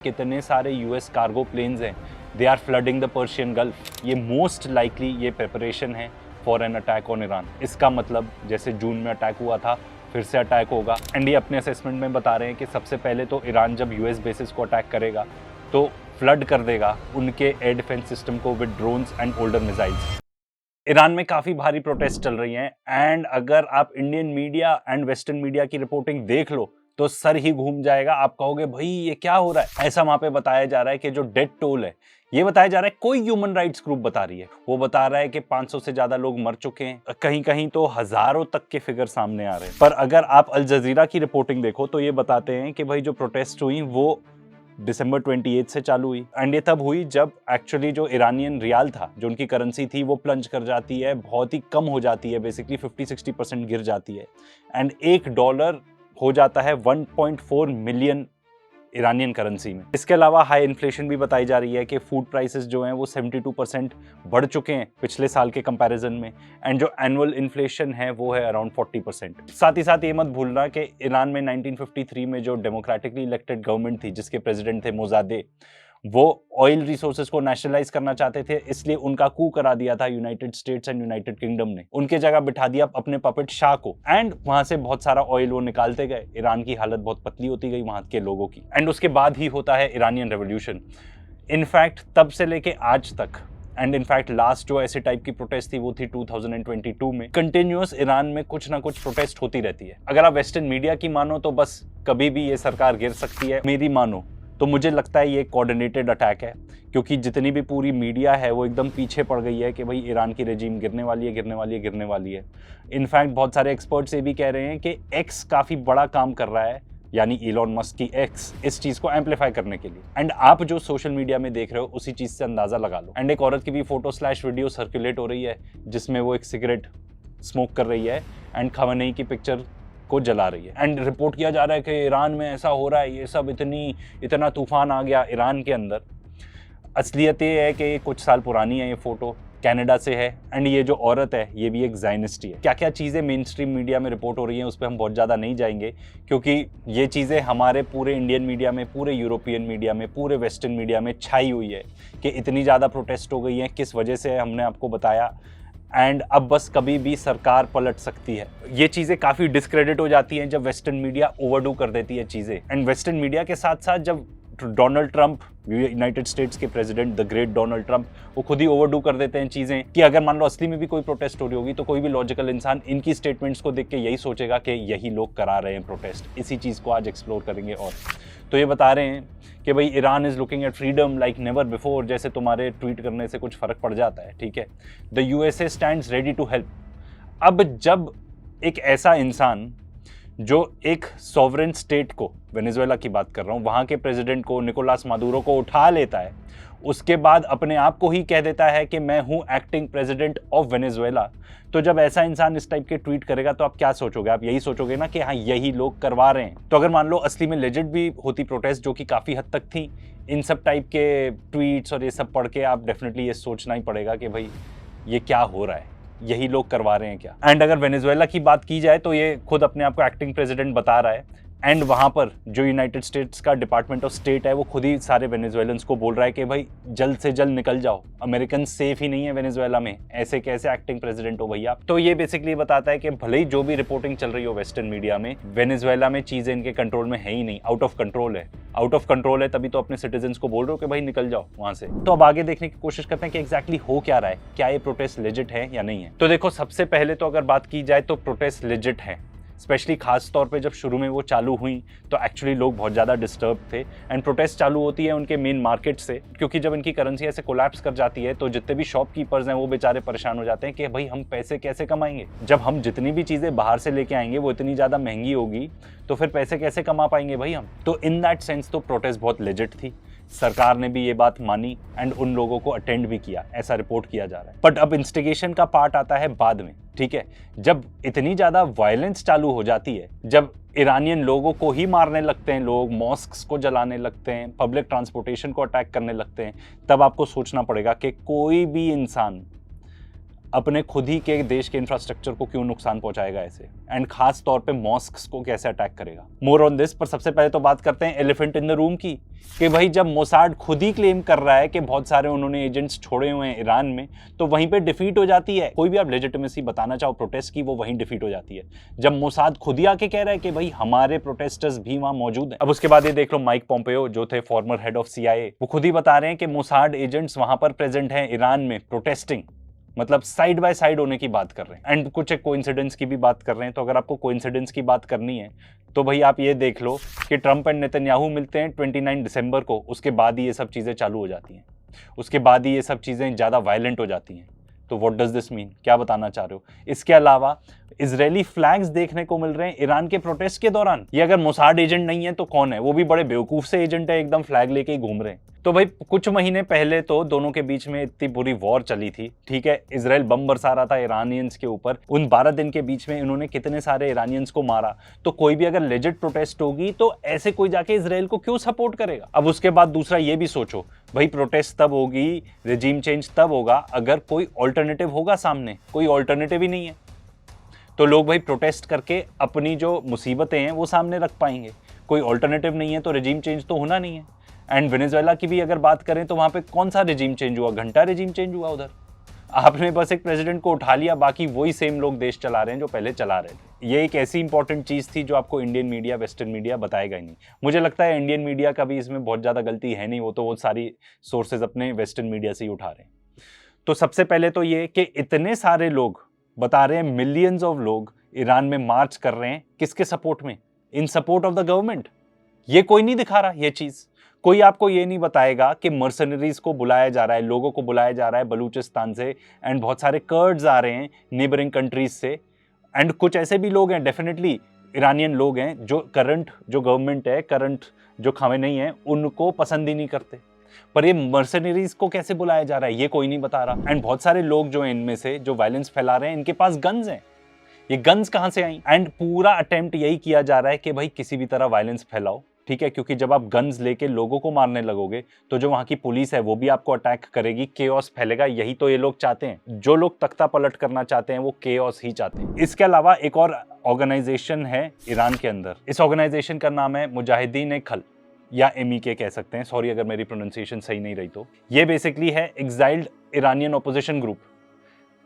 कितने सारे US cargo planes हैं, they are flooding the Persian Gulf. ये मोस्ट लाइकली ये प्रिपरेशन है for an attack on Iran. इसका मतलब जैसे जून में अटैक हुआ था फिर से अटैक होगा। एंड ये अपने असेसमेंट में बता रहे हैं कि सबसे पहले तो ईरान जब यूएस बेसिस को अटैक करेगा तो फ्लड कर देगा उनके एयर डिफेंस सिस्टम को with drones and older missiles. Iran में काफ़ी भारी प्रोटेस्ट चल रही हैं एंड अगर आप Indian media and western media की रिपोर्टिंग देख लो तो सर ही घूम जाएगा। आप कहोगे भाई ये क्या हो रहा है। ऐसा वहां पे बताया जा रहा है कि जो डेथ टोल है ये बताया जा रहा है, कोई ह्यूमन राइट्स ग्रुप बता रही है, वो बता रहा है कि 500 से ज्यादा लोग मर चुके हैं, कहीं कहीं तो हजारों तक के फिगर सामने आ रहे हैं। पर अगर आप अल जजीरा की रिपोर्टिंग देखो तो ये बताते हैं कि भाई जो प्रोटेस्ट हुई वो दिसंबर 28 से चालू हुई एंड ये तब हुई जब एक्चुअली जो ईरानियन रियाल था, जो उनकी करेंसी थी, वो प्लंज कर जाती है, बहुत ही कम हो जाती है, बेसिकली 50-60% गिर जाती है एंड $1 हो जाता है 1.4 मिलियन ईरानियन करेंसी में। इसके अलावा हाई इन्फ्लेशन भी बताई जा रही है कि फूड प्राइसेस जो हैं वो 72% बढ़ चुके हैं पिछले साल के कंपैरिजन में एंड जो एनुअल इन्फ्लेशन है वो है अराउंड 40%। साथ ही साथ ये मत भूलना कि ईरान में 1953 में जो डेमोक्रेटिकली इलेक्टेड गवर्नमेंट थी जिसके प्रेसिडेंट थे मोजादे, वो ऑयल रिसोर्सेज को नेशनलाइज करना चाहते थे, इसलिए उनका कू करा दिया था United States and United kingdom ने। उनके जगह बिठा दिया अपने पपेट शाह को एंड वहां से बहुत सारा ऑयल वो निकालते गए। ईरान की हालत बहुत पतली होती गई वहां के लोगों की एंड उसके बाद ही होता है ईरानियन रेवोल्यूशन। इनफैक्ट तब से लेके आज तक एंड इनफैक्ट लास्ट जो ऐसे टाइप की प्रोटेस्ट थी वो थी 2022 में। कंटिन्यूअस ईरान में कुछ ना कुछ प्रोटेस्ट होती रहती है। अगर आप वेस्टर्न मीडिया की मानो तो बस कभी भी ये सरकार गिर सकती है। मेरी मानो तो मुझे लगता है ये कोऑर्डिनेटेड अटैक है, क्योंकि जितनी भी पूरी मीडिया है वो एकदम पीछे पड़ गई है कि भाई ईरान की रेजिम गिरने वाली है, गिरने वाली है, गिरने वाली है। इनफैक्ट बहुत सारे एक्सपर्ट्स ये भी कह रहे हैं कि एक्स काफ़ी बड़ा काम कर रहा है, यानी इलॉन मस्क की एक्स, इस चीज़ को एम्पलीफाई करने के लिए। एंड आप जो सोशल मीडिया में देख रहे हो उसी चीज़ से अंदाज़ा लगा लो। एंड एक औरत की भी फोटो/वीडियो सर्कुलेट हो रही है जिसमें वो एक सिगरेट स्मोक कर रही है एंड खमेनी की पिक्चर को जला रही है। एंड रिपोर्ट किया जा रहा है कि ईरान में ऐसा हो रहा है, ये सब इतना तूफान आ गया ईरान के अंदर। असलियत ये है कि कुछ साल पुरानी है, ये फोटो कनाडा से है एंड ये जो औरत है ये भी एक ज़ायनिस्ट है। क्या क्या चीज़ें मेन स्ट्रीम मीडिया में रिपोर्ट हो रही हैं उस पर हम बहुत ज़्यादा नहीं जाएंगे, क्योंकि ये चीज़ें हमारे पूरे इंडियन मीडिया में, पूरे यूरोपियन मीडिया में, पूरे वेस्टर्न मीडिया में छाई हुई है कि इतनी ज़्यादा प्रोटेस्ट हो गई हैं, किस वजह से हमने आपको बताया। एंड अब बस कभी भी सरकार पलट सकती है। ये चीज़ें काफ़ी डिस्क्रेडिट हो जाती हैं जब वेस्टर्न मीडिया ओवरडू कर देती है चीज़ें। एंड वेस्टर्न मीडिया के साथ साथ जब डोनाल्ड ट्रंप, यूनाइटेड स्टेट्स के president the great Donald Trump, वो खुद ही ओवरडू कर देते हैं चीज़ें कि अगर मान लो असली में भी कोई प्रोटेस्ट हो रही होगी तो कोई भी लॉजिकल इंसान इनकी स्टेटमेंट्स को देख के यही सोचेगा कि यही लोग करा रहे हैं प्रोटेस्ट। इसी चीज़ को आज एक्सप्लोर करेंगे। और तो ये बता रहे हैं कि भाई Iran is looking at freedom like never before. जैसे तुम्हारे ट्वीट करने से कुछ फ़र्क पड़ जाता है, ठीक है। The USA stands ready to help. अब जब एक ऐसा इंसान जो एक सॉवरेन स्टेट को, वेनेजुएला की बात कर रहा हूँ, वहाँ के प्रेसिडेंट को, निकोलास मादुरो को उठा लेता है, उसके बाद अपने आप को ही कह देता है कि मैं हूँ एक्टिंग प्रेसिडेंट ऑफ वेनेजुएला, तो जब ऐसा इंसान इस टाइप के ट्वीट करेगा तो आप क्या सोचोगे? आप यही सोचोगे ना कि हाँ यही लोग करवा रहे हैं। तो अगर मान लो असली में लेजिट भी होती प्रोटेस्ट, जो कि काफ़ी हद तक थी, इन सब टाइप के ट्वीट्स और ये सब पढ़ के आप डेफिनेटली ये सोचना ही पड़ेगा कि भाई ये क्या हो रहा है, यही लोग करवा रहे हैं क्या। एंड अगर वेनेजुएला की बात की जाए तो ये खुद अपने आप को एक्टिंग प्रेसिडेंट बता रहा है एंड वहाँ पर जो यूनाइटेड स्टेट्स का डिपार्टमेंट ऑफ स्टेट है वो खुद ही सारे वेनेजुएलन्स को बोल रहा है कि भाई जल्द से जल्द निकल जाओ, अमेरिकन सेफ ही नहीं है वेनेजुएला में, ऐसे कैसे एक्टिंग प्रेसिडेंट हो भैया। तो ये बेसिकली बताता है कि भले ही जो भी रिपोर्टिंग चल रही हो वेस्टर्न मीडिया में, वेनेजुएला में चीज़ें इनके कंट्रोल में है ही नहीं, आउट ऑफ कंट्रोल है। आउट ऑफ कंट्रोल है तभी तो अपने सिटीजन्स को बोल रहे हो कि भाई निकल जाओ वहाँ से। तो अब आगे देखने की कोशिश करते हैं कि एग्जैक्टली हो क्या रहा है, क्या ये प्रोटेस्ट लेजिट है या नहीं है। तो देखो, सबसे पहले तो अगर बात की जाए तो प्रोटेस्ट लेजिट है। स्पेशली खास तौर पे जब शुरू में वो चालू हुई तो एक्चुअली लोग बहुत ज़्यादा डिस्टर्ब थे एंड प्रोटेस्ट चालू होती है उनके मेन मार्केट से, क्योंकि जब इनकी करेंसी ऐसे कोलैप्स कर जाती है तो जितने भी शॉपकीपर्स हैं वो बेचारे परेशान हो जाते हैं कि भाई हम पैसे कैसे कमाएंगे। जब हम जितनी भी चीज़ें बाहर से लेके आएंगे वो इतनी ज़्यादा महंगी होगी तो फिर पैसे कैसे कमा पाएंगे भाई हम। तो इन दैट सेंस तो प्रोटेस्ट बहुत लेजिट थी। सरकार ने भी ये बात मानी एंड उन लोगों को अटेंड भी किया, ऐसा रिपोर्ट किया जा रहा है। बट अब इंस्टिगेशन का पार्ट आता है बाद में, ठीक है। जब इतनी ज़्यादा वायलेंस चालू हो जाती है, जब ईरानियन लोगों को ही मारने लगते हैं लोग, मॉस्क्स को जलाने लगते हैं, पब्लिक ट्रांसपोर्टेशन को अटैक करने लगते हैं, तब आपको सोचना पड़ेगा कि कोई भी इंसान अपने खुद ही के देश के इंफ्रास्ट्रक्चर को क्यों नुकसान पहुंचाएगा ऐसे, एंड खास तौर पे मॉस्क्स को कैसे अटैक करेगा। मोर ऑन दिस, पर सबसे पहले तो बात करते हैं एलिफेंट इन द रूम की, कि भाई जब मोसाड खुद ही क्लेम कर रहा है कि बहुत सारे उन्होंने एजेंट्स छोड़े हुए हैं ईरान में, तो वहीं पे डिफीट हो जाती है। कोई भी आप लेजिटिमेसी बताना चाहो प्रोटेस्ट की, वो वहीं डिफीट हो जाती है जब मोसाद खुद ही आके कह रहा है कि भाई हमारे प्रोटेस्टर्स भी वहां मौजूद हैं। अब उसके बाद ये देख लो, माइक पोम्पेयो जो थे फॉर्मर हेड ऑफ CIA, वो खुद ही बता रहे हैं कि मोसाड एजेंट्स वहां पर प्रेजेंट हैं ईरान में प्रोटेस्टिंग, मतलब साइड बाय साइड होने की बात कर रहे हैं। एंड कुछ एक कोइंसिडेंस की भी बात कर रहे हैं। तो अगर आपको कोइंसिडेंस की बात करनी है तो भाई आप ये देख लो कि ट्रंप एंड नेतन्याहू मिलते हैं 29 दिसंबर को, उसके बाद ही ये सब चीज़ें चालू हो जाती हैं, उसके बाद ही ये सब चीज़ें ज़्यादा वायलेंट हो जाती हैं। तो व्हाट डज दिस मीन, क्या बताना चाह रहे हो? इसके अलावा इजरायली फ्लैग्स देखने को मिल रहे हैं ईरान के प्रोटेस्ट के दौरान। ये अगर मोसाड एजेंट नहीं है तो कौन है? वो भी बड़े बेवकूफ से एजेंट है, एकदम फ्लैग लेके ही घूम रहे हैं। तो भाई कुछ महीने पहले तो दोनों के बीच में इतनी बुरी वॉर चली थी, ठीक है, इजराइल बम बरसा रहा था ईरानियंस के ऊपर। उन 12 दिन के बीच में इन्होंने कितने सारे ईरानियंस को मारा। तो कोई भी अगर लेजिट प्रोटेस्ट होगी तो ऐसे कोई जाके इजराइल को क्यों सपोर्ट करेगा? अब उसके बाद दूसरा ये भी सोचो, भाई प्रोटेस्ट तब होगी, रेजिम चेंज तब होगा अगर कोई ऑल्टरनेटिव होगा सामने। कोई ऑल्टरनेटिव ही नहीं है, तो लोग भाई प्रोटेस्ट करके अपनी जो मुसीबतें हैं वो सामने रख पाएंगे। कोई ऑल्टरनेटिव नहीं है तो रेजिम चेंज तो होना नहीं है। एंड वेनेजुएला की भी अगर बात करें तो वहां पे कौन सा रेजिम चेंज हुआ? घंटा रेजिम चेंज हुआ उधर। आपने बस एक प्रेसिडेंट को उठा लिया, बाकी वही सेम लोग देश चला रहे हैं जो पहले चला रहे थे। ये एक ऐसी इंपॉर्टेंट चीज थी जो आपको इंडियन मीडिया, वेस्टर्न मीडिया बताएगा ही नहीं। मुझे लगता है इंडियन मीडिया का भी इसमें बहुत ज्यादा गलती है नहीं, वो तो वो सारी सोर्सेज अपने वेस्टर्न मीडिया से ही उठा रहे हैं। तो सबसे पहले तो ये कि इतने सारे लोग बता रहे हैं, मिलियंस ऑफ लोग ईरान में मार्च कर रहे हैं, किसके सपोर्ट में? इन सपोर्ट ऑफ द गवर्नमेंट। ये कोई नहीं दिखा रहा ये चीज। कोई आपको ये नहीं बताएगा कि मर्सनरीज को बुलाया जा रहा है, लोगों को बुलाया जा रहा है बलूचिस्तान से, एंड बहुत सारे कर्ड्स आ रहे हैं नेबरिंग कंट्रीज से। एंड कुछ ऐसे भी लोग हैं, डेफिनेटली ईरानियन लोग हैं, जो करंट जो गवर्नमेंट है, करंट जो खामेनेई है, उनको पसंद ही नहीं करते। पर ये मर्सनरीज को कैसे बुलाया जा रहा है ये कोई नहीं बता रहा। एंड बहुत सारे लोग जो हैं इनमें से जो वायलेंस फैला रहे हैं, इनके पास गन्स हैं। ये गन्स कहां से आई? एंड पूरा अटेम्प्ट यही किया जा रहा है कि भाई किसी भी तरह वायलेंस फैलाओ, ठीक है, क्योंकि जब आप गन्स लेके लोगों को मारने लगोगे तो जो वहां की पुलिस है वो भी आपको अटैक करेगी, केओस फैलेगा। यही तो ये लोग चाहते हैं। जो लोग तख्ता पलट करना चाहते हैं वो केओस ही चाहते हैं। इसके अलावा एक और ऑर्गेनाइजेशन है ईरान के अंदर। इस ऑर्गेनाइजेशन का नाम है मुजाहिदीन-ए-खल या MEK कह सकते हैं, सॉरी अगर मेरी प्रोनाउंसिएशन सही नहीं रही तो। ये बेसिकली है एक्साइल्ड इरानियन ऑपोजिशन ग्रुप।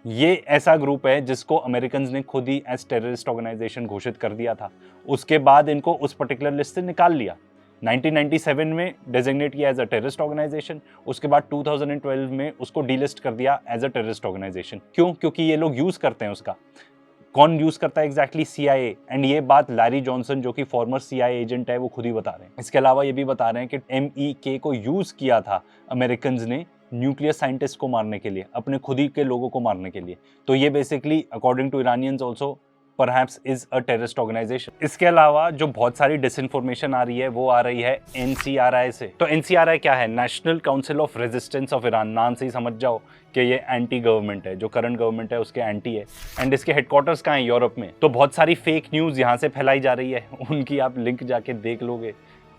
ये ऐसा ग्रुप है जिसको अमेरिकन ने खुद ही एज टेररिस्ट ऑर्गेनाइजेशन घोषित कर दिया था। उसके बाद इनको उस पर्टिकुलर लिस्ट से निकाल लिया। 1997 में डेजिग्नेट किया एज अ टेररिस्ट ऑर्गेनाइजेशन, उसके बाद 2012 में उसको डीलिस्ट कर दिया एज अ टेररिस्ट ऑर्गेनाइजेशन। क्यों? क्योंकि ये लोग यूज करते हैं उसका। कौन यूज करता है एग्जैक्टली? CIA। एंड ये बात लैरी जॉनसन जो कि फॉर्मर CIA एजेंट है वो खुद ही बता रहे हैं। इसके अलावा ये भी बता रहे हैं कि MEK को यूज किया था अमेरिकन ने न्यूक्लियर साइंटिस्ट को मारने के लिए, अपने खुद ही के लोगों को मारने के लिए। तो ये basically according to Iranians also perhaps is a terrorist organisation. इसके अलावा जो बहुत सारी डिसइंफॉर्मेशन आ रही है वो आ रही है NCRI से। तो NCRI क्या है? National council of resistance of Iran. नाम से ही समझ जाओ कि ये एंटी गवर्नमेंट है, जो करंट गवर्नमेंट है उसके एंटी है। एंड इसके हेडक्वार्टर्स कहाँ है? यूरोप में। तो बहुत सारी फेक न्यूज़ यहाँ से फैलाई जा रही है, उनकी आप लिंक जाके देख लोगे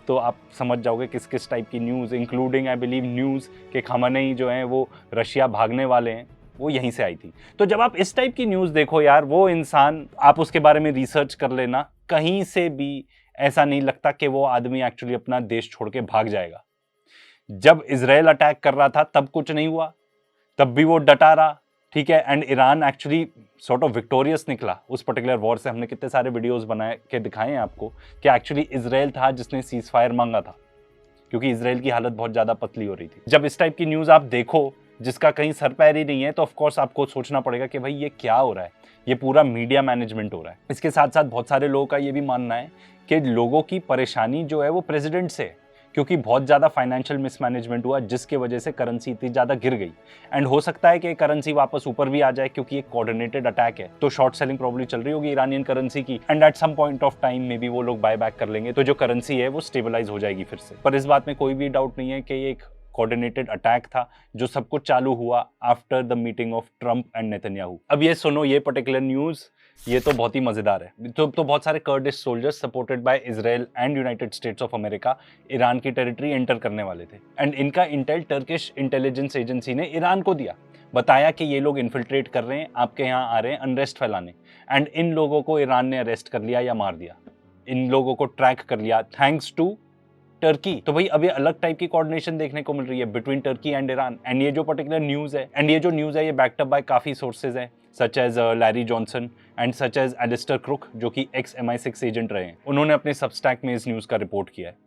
तो आप समझ जाओगे किस किस टाइप की news, including I believe news के खामेनेई जो हैं वो रशिया भागने वाले हैं, वो यहीं से आई थी। तो जब आप इस टाइप की न्यूज़ देखो यार, वो इंसान, आप उसके बारे में रिसर्च कर लेना, कहीं से भी ऐसा नहीं लगता कि वो आदमी एक्चुअली अपना देश छोड़ के भाग जाएगा। जब इजराइल अटैक कर रहा था तब कुछ नहीं हुआ, तब भी वो डटा रहा, ठीक है। And Iran actually sort of victorious निकला उस पर्टिकुलर वॉर से। हमने कितने सारे वीडियोस बनाए के दिखाए हैं आपको कि एक्चुअली इजराइल था जिसने सीज फायर मांगा था, क्योंकि इजराइल की हालत बहुत ज़्यादा पतली हो रही थी। जब इस टाइप की न्यूज़ आप देखो जिसका कहीं सर पैर ही नहीं है, तो ऑफकोर्स आपको सोचना पड़ेगा कि भाई ये क्या हो रहा है, ये पूरा मीडिया मैनेजमेंट हो रहा है। इसके साथ साथ बहुत सारे लोगों का ये भी मानना है कि लोगों की परेशानी जो है वो प्रेसिडेंट से, क्योंकि बहुत ज़्यादा फाइनेंशियल मिसमैनेजमेंट हुआ जिसकी वजह से करेंसी इतनी ज़्यादा गिर गई। एंड हो सकता है कि करेंसी वापस ऊपर भी आ जाए, क्योंकि एक कोऑर्डिनेटेड अटैक है, तो शॉर्ट सेलिंग प्रॉब्ली चल रही होगी ईरानियन करेंसी की। And at some point of time में भी वो लोग बाय बैक कर लेंगे, तो जो करेंसी है वो स्टेबलाइज हो जाएगी फिर से। पर इस बात में कोई भी डाउट नहीं है कि ये एक कोऑर्डिनेटेड अटैक था जो सब कुछ चालू हुआ after the meeting of Trump and Netanyahu. अब ये सुनो, ये पर्टिकुलर न्यूज़ ये तो बहुत ही मजेदार है। तो बहुत सारे Kurdish soldiers supported by Israel and United States of America Iran की टेरिटरी एंटर करने वाले थे। एंड इनका इंटेल टर्किश इंटेलिजेंस एजेंसी ने ईरान को दिया। बताया कि ये लोग इन्फिल्ट्रेट कर रहे हैं, आपके यहाँ आ रहे हैं अनरेस्ट फैलाने, एंड इन लोगों को ईरान ने अरेस्ट कर लिया या मार दिया, इन लोगों को ट्रैक कर लिया थैंक्स टू टर्की। तो भाई अब ये अलग टाइप की कोऑर्डिनेशन देखने को मिल रही है between Turkey and Iran. And ये जो पर्टिकुलर न्यूज़ है, एंड ये जो न्यूज़ है ये बैक्ड अप बाय काफ़ी सोर्सेज हैं, such as Larry Johnson and such as Alistair Crooke, जो कि एक्स MI6 एजेंट रहे हैं। उन्होंने अपने सबस्टैक में इस न्यूज़ का रिपोर्ट किया है।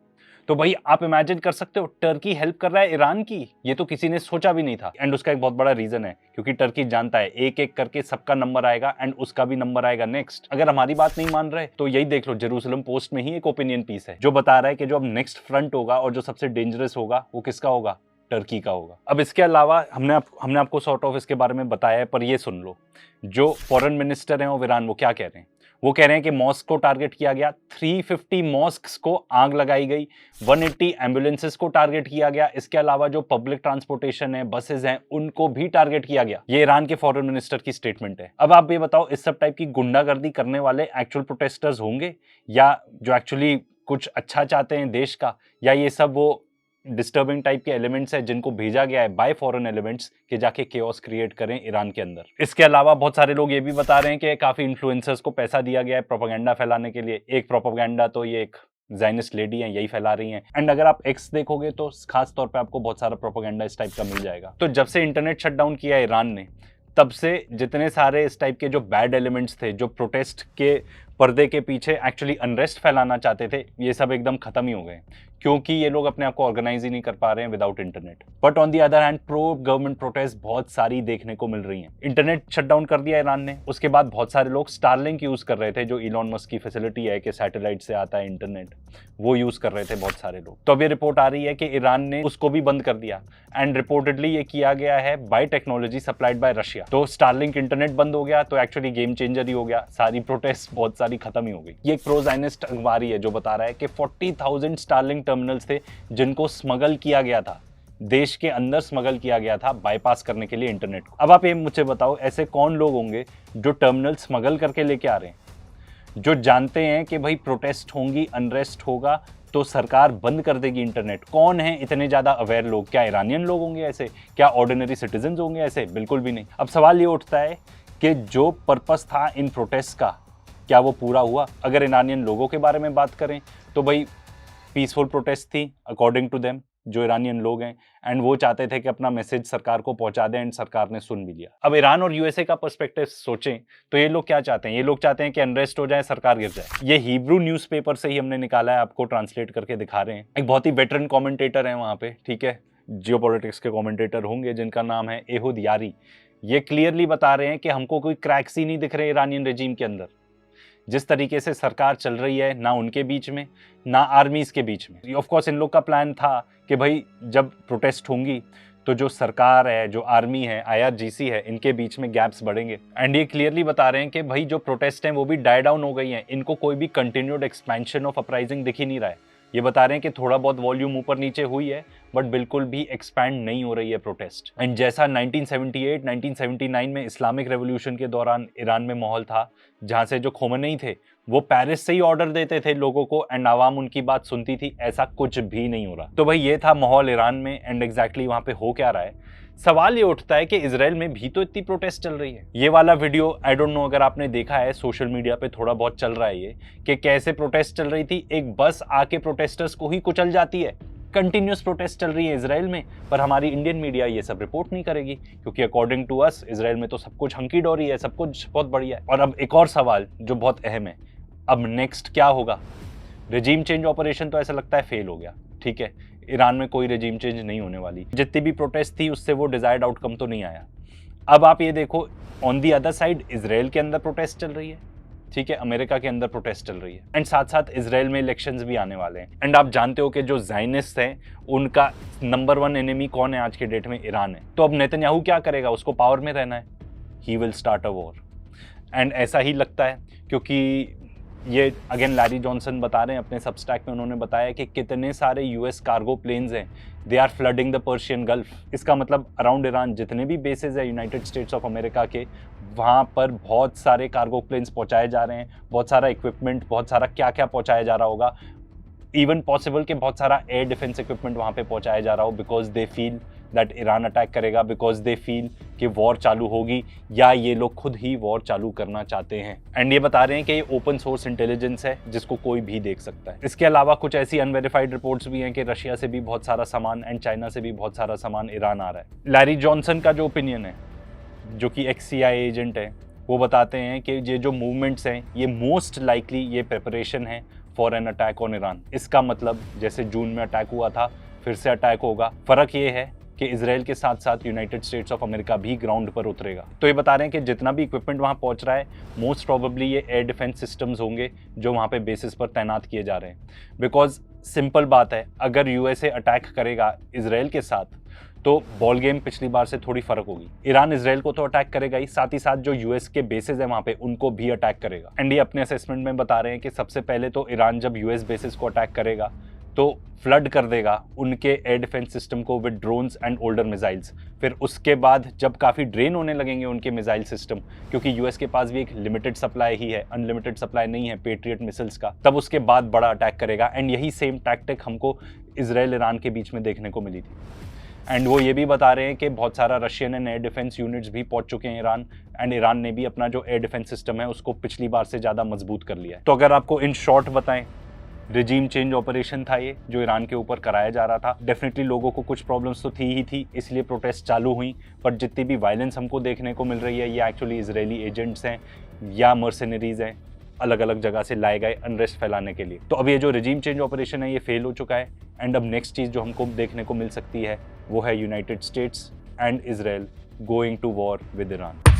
तो भाई आप इमेजिन कर सकते हो, टर्की हेल्प कर रहा है ईरान की, ये तो किसी ने सोचा भी नहीं था। एंड उसका एक बहुत बड़ा रीजन है, क्योंकि टर्की जानता है एक एक करके सबका नंबर आएगा एंड उसका भी नंबर आएगा नेक्स्ट। अगर हमारी बात नहीं मान रहे तो यही देख लो, जेरूसलम पोस्ट में ही एक ओपिनियन पीस है जो बता रहा है कि जो अब नेक्स्ट फ्रंट होगा और जो सबसे डेंजरस होगा वो किसका होगा, टर्की का होगा। अब इसके अलावा हमने आपको सॉर्ट ऑफ इसके बारे में बताया है, पर ये सुन लो, जो फॉरेन मिनिस्टर हैं ऑफ ईरान वो क्या कह रहे हैं। वो कह रहे हैं कि मॉस्क को टारगेट किया गया, 350 मॉस्क्स को आग लगाई गई, 180 एम्बुलेंसेस को टारगेट किया गया। इसके अलावा जो पब्लिक ट्रांसपोर्टेशन है, बसेस हैं, उनको भी टारगेट किया गया। ये ईरान के फॉरेन मिनिस्टर की स्टेटमेंट है। अब आप ये बताओ, इस सब टाइप की गुंडागर्दी करने वाले एक्चुअल प्रोटेस्टर्स होंगे, या जो एक्चुअली कुछ अच्छा चाहते हैं देश का, या ये सब वो डिस्टर्बिंग टाइप के एलिमेंट्स है जिनको भेजा गया है बाय फॉरेन एलिमेंट्स कि जाके केओस क्रिएट करें ईरान के अंदर। इसके अलावा बहुत सारे लोग ये भी बता रहे हैं कि काफी इन्फ्लुएंसर्स को पैसा दिया गया है प्रोपेगेंडा फैलाने के लिए। एक प्रोपेगेंडा तो ये एक ज़ायनिस्ट लेडी है, यही फैला रही हैं। एंड अगर आप एक्स देखोगे तो खास तौर पे आपको बहुत सारा प्रोपेगेंडा इस टाइप का मिल जाएगा। तो जब से इंटरनेट शटडाउन किया ईरान ने, तब से जितने सारे इस टाइप के जो बैड एलिमेंट्स थे, जो प्रोटेस्ट के पर्दे के पीछे एक्चुअली अनरेस्ट फैलाना चाहते थे, ये सब एकदम खत्म ही हो गए, क्योंकि ये लोग अपने आप को ऑर्गेनाइज ही नहीं कर पा रहे हैं without internet. But on the other hand pro government protest बहुत सारी देखने को मिल रही हैं। इंटरनेट शटडाउन कर दिया ईरान ने, उसके बाद बहुत सारे लोग स्टारलिंक यूज कर रहे थे, जो इलॉन मस्क की फैसिलिटी है कि सैटेलाइट से आता है इंटरनेट, वो यूज कर रहे थे बहुत सारे लोग। तो अब ये रिपोर्ट आ रही है कि ईरान ने उसको भी बंद कर दिया, एंड रिपोर्टेडली ये किया गया है bye technology supplied by Russia. तो स्टारलिंक इंटरनेट बंद हो गया तो एक्चुअली गेम चेंजर ही हो गया, सारी प्रोटेस्ट बहुत सारी खत्म ही हो गई। ये एक प्रो ज़ायनिस्ट अखबार ही है जो बता रहा है कि 40,000 स्टारलिंक टर्मिनल्स थे जिनको स्मगल किया गया था, देश के अंदर स्मगल किया गया था बाईपास करने के लिए इंटरनेट को। अब आप ये मुझे बताओ, ऐसे कौन लोग होंगे जो टर्मिनल स्मगल करके लेके आ रहे हैं, जो जानते हैं कि भाई प्रोटेस्ट होंगी, अनरेस्ट होगा तो सरकार बंद कर देगी इंटरनेट। कौन है इतने ज़्यादा अवेयर लोग? क्या ईरानियन लोग होंगे ऐसे? क्या ऑर्डिनरी सिटीजन होंगे ऐसे? बिल्कुल भी नहीं। अब सवाल ये उठता है कि जो पर्पस था इन प्रोटेस्ट का, क्या वो पूरा हुआ? अगर ईरानियन लोगों के बारे में बात करें तो भाई पीसफुल प्रोटेस्ट थी अकॉर्डिंग टू देम, जो ईरानियन लोग हैं, एंड वो चाहते थे कि अपना मैसेज सरकार को पहुंचा दें, एंड सरकार ने सुन भी लिया। अब ईरान और यूएसए का पर्सपेक्टिव सोचें तो ये लोग क्या चाहते हैं? ये लोग चाहते हैं कि अनरेस्ट हो जाए, सरकार गिर जाए। ये हिब्रू न्यूज़पेपर से ही हमने निकाला है, आपको ट्रांसलेट करके दिखा रहे हैं। एक बहुत ही वेटरन कॉमेंटेटर है वहाँ पे, ठीक है, जियोपॉलिटिक्स के कॉमेंटेटर होंगे, जिनका नाम है एहुद यारी। ये क्लियरली बता रहे हैं कि हमको कोई क्रैक्स ही नहीं दिख रहे ईरानियन रेजिम के अंदर। जिस तरीके से सरकार चल रही है, ना उनके बीच में ना आर्मीज के बीच में। ऑफ कोर्स इन लोग का प्लान था कि भाई जब प्रोटेस्ट होंगी तो जो सरकार है, जो आर्मी है, IRGC है, इनके बीच में गैप्स बढ़ेंगे। एंड ये क्लियरली बता रहे हैं कि भाई जो प्रोटेस्ट हैं वो भी डाई डाउन हो गई हैं, इनको कोई भी कंटिन्यूड एक्सपेंशन ऑफ अपराइजिंग दिख ही नहीं रहा है। ये बता रहे हैं कि थोड़ा बहुत वॉल्यूम ऊपर नीचे हुई है, बट बिल्कुल भी एक्सपैंड नहीं हो रही है प्रोटेस्ट। एंड जैसा 1978 1979 में इस्लामिक रेवोल्यूशन के दौरान ईरान में माहौल था, जहाँ से जो खोमेनी थे वो पेरिस से ही ऑर्डर देते थे लोगों को, एंड आवाम उनकी बात सुनती थी, ऐसा कुछ भी नहीं हो रहा। तो भाई ये था माहौल ईरान में, एंड एग्जैक्टली वहाँ पे हो क्या रहा है। सवाल ये उठता है कि इजराइल में भी तो इतनी प्रोटेस्ट चल रही है। ये वाला वीडियो आई डोंट नो अगर आपने देखा है, सोशल मीडिया पे थोड़ा बहुत चल रहा है ये, कि कैसे प्रोटेस्ट चल रही थी। एक बस आके प्रोटेस्टर्स को ही कुचल जाती है। कंटिन्यूस प्रोटेस्ट चल रही है इजराइल में, पर हमारी इंडियन मीडिया ये सब रिपोर्ट नहीं करेगी, क्योंकि अकॉर्डिंग टू अस इजराइल में तो सब कुछ हंकी डोरी है, सब कुछ बहुत बढ़िया है। और अब एक और सवाल जो बहुत अहम है, अब नेक्स्ट क्या होगा? रेजिम चेंज ऑपरेशन तो ऐसा लगता है फेल हो गया, ठीक है, ईरान में कोई रेजिम चेंज नहीं होने वाली। जितनी भी प्रोटेस्ट थी उससे वो डिजायर्ड आउटकम तो नहीं आया। अब आप ये देखो, on the other side Israel के अंदर प्रोटेस्ट चल रही है, ठीक है, अमेरिका के अंदर प्रोटेस्ट चल रही है, एंड साथ साथ इजराइल में इलेक्शंस भी आने वाले हैं। एंड आप जानते हो कि जो ज़ायनिस्ट हैं उनका नंबर 1 एनिमी कौन है आज के डेट में? ईरान है। तो अब नेतन्याहू क्या करेगा? उसको पावर में रहना है, he will start a war. And ऐसा ही लगता है, क्योंकि ये अगेन लैरी जॉनसन बता रहे हैं अपने सबस्टैक में, उन्होंने बताया कि कितने सारे US कार्गो प्लेन्स हैं, they are flooding the Persian Gulf. इसका मतलब अराउंड ईरान जितने भी बेसेस है यूनाइटेड स्टेट्स ऑफ अमेरिका के, वहाँ पर बहुत सारे कार्गो प्लेन्स पहुँचाए जा रहे हैं, बहुत सारा इक्विपमेंट, बहुत सारा क्या क्या पहुँचाया जा रहा होगा। इवन पॉसिबल कि बहुत सारा एयर डिफेंस इक्विपमेंट वहाँ पे पहुँचाया जा रहा हो, because they feel that Iran attack करेगा, बिकॉज दे फील कि वॉर चालू होगी या ये लोग खुद ही वॉर चालू करना चाहते हैं। एंड ये बता रहे हैं कि ये ओपन सोर्स इंटेलिजेंस है जिसको कोई भी देख सकता है। इसके अलावा कुछ ऐसी अनवेरिफाइड रिपोर्ट्स भी हैं कि रशिया से भी बहुत सारा सामान एंड चाइना से भी बहुत सारा सामान ईरान आ रहा है। लैरी जॉनसन का जो ओपिनियन है, जो कि एक्स CIA एजेंट है, वो बताते हैं कि ये जो मूवमेंट्स हैं ये मोस्ट लाइकली ये प्रिपरेशन है for an attack on Iran. इसका मतलब जैसे जून में अटैक हुआ था फिर से अटैक होगा। फर्क ये है कि इजराइल के साथ साथ यूनाइटेड स्टेट्स ऑफ अमेरिका भी ग्राउंड पर उतरेगा। तो ये बता रहे हैं कि जितना भी इक्विपमेंट वहां पहुंच रहा है मोस्ट प्रोबेबली ये एयर डिफेंस सिस्टम्स होंगे जो वहां पे बेसिस पर तैनात किए जा रहे हैं। बिकॉज सिंपल बात है, अगर USA अटैक करेगा इजराइल के साथ तो बॉल गेम पिछली बार से थोड़ी फर्क होगी। ईरान इजराइल को तो अटैक करेगा ही, साथ ही साथ जो US के बेसिस है वहां पे उनको भी अटैक करेगा। एंड ये अपने असेसमेंट में बता रहे हैं कि सबसे पहले तो ईरान जब US बेसिस को अटैक करेगा तो फ्लड कर देगा उनके एयर डिफेंस सिस्टम को with drones and older missiles. फिर उसके बाद जब काफ़ी ड्रेन होने लगेंगे उनके मिसाइल सिस्टम, क्योंकि US के पास भी एक लिमिटेड सप्लाई ही है, अनलिमिटेड सप्लाई नहीं है पेट्रियट मिसाइल्स का, तब उसके बाद बड़ा अटैक करेगा। एंड यही सेम टैक्टिक हमको इजराइल ईरान के बीच में देखने को मिली थी। एंड वो ये भी बता रहे हैं कि बहुत सारा Russian and air defence units भी पहुंच चुके हैं ईरान, एंड ईरान ने भी अपना जो एयर डिफेंस सिस्टम है उसको पिछली बार से ज़्यादा मजबूत कर लिया है। तो अगर आपको इन शॉर्ट बताएं, रिजीम चेंज ऑपरेशन था ये जो ईरान के ऊपर कराया जा रहा था। डेफिनेटली लोगों को कुछ प्रॉब्लम्स तो थी ही थी, इसलिए प्रोटेस्ट चालू हुई, पर जितनी भी वायलेंस हमको देखने को मिल रही है ये एक्चुअली इजरायली एजेंट्स हैं या मर्सनरीज हैं, अलग अलग जगह से लाए गए अनरेस्ट फैलाने के लिए। तो अब ये जो रिजीम चेंज ऑपरेशन है ये फेल हो चुका है। एंड अब नेक्स्ट चीज़ जो हमको देखने को मिल सकती है वो है United States and Israel going to war with Iran.